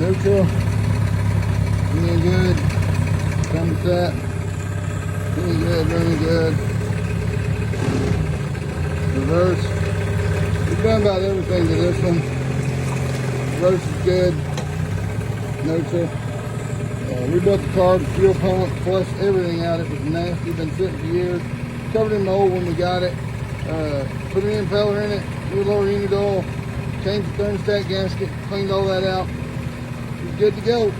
Neutral. Doing good. Thermostat. Doing good, really good. Reverse. We've done about everything to this one. Reverse is good. Neutral. Rebuilt the carb, fuel pump, flushed everything out. It was nasty, been sitting for years. Covered in mold when we got it. Put an impeller in it, new lower unit oil, changed the thermostat gasket, cleaned all that out. It's good to go.